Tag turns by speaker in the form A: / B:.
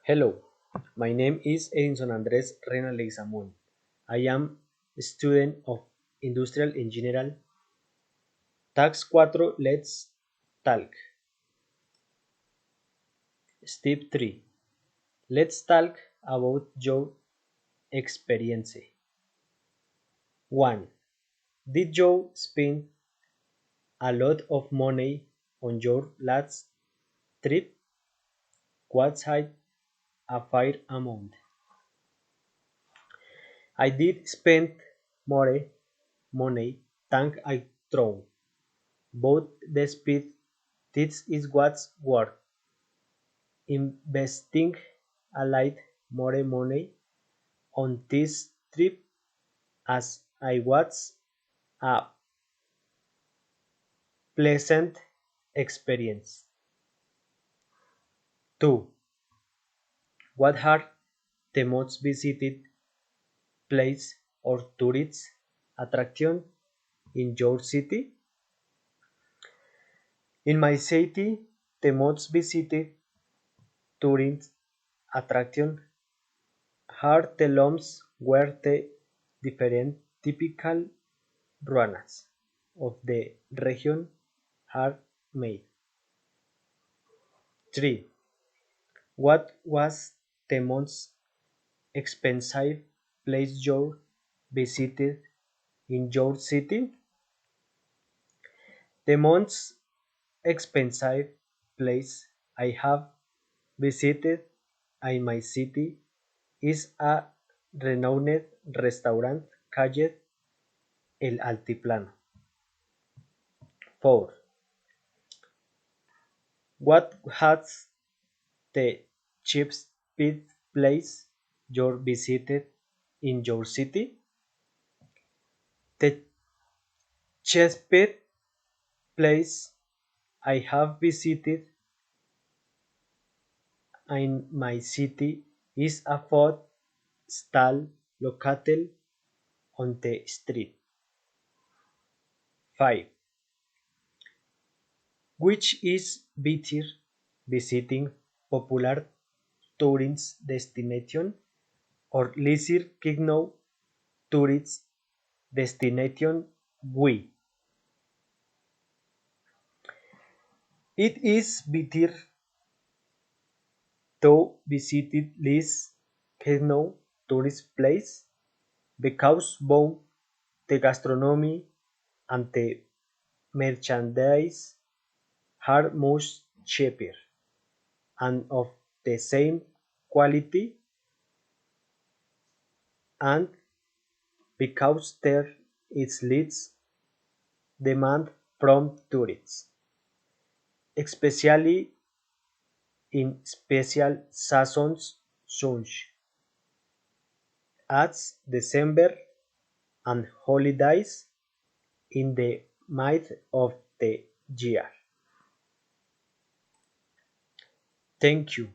A: Hello, my name is Edinson Andres Rena Leguizamón. I am a student of Industrial Engineering. Task 4. Let's talk. Step 3. Let's talk about your experience. 1. Did you spend a lot of money on your last trip? What's a fair amount? I did spend more money than I threw. But the speed this is what's worth investing a lot more money on this trip as I was a pleasant experience. 2. What are the most visited place or tourist attraction in your city? In my city, the most visited tourist attraction are the looms where the different typical ruanas of the region are made. 3. What was the most expensive place you visited in your city? The most expensive place I have visited in my city is a renowned restaurant called El Altiplano. 4. What has the cheapest place you visited in your city? The cheapest place I have visited in my city is a food stall located on the street. 5. Which is better, visiting popular tourist destination or leisure known tourist destination? We. It is better to visit less known tourist place because both the gastronomy and the merchandise are much cheaper and of the same quality, and because there is less demand from tourists, especially in special seasons such as December and holidays in the middle of the year. Thank you.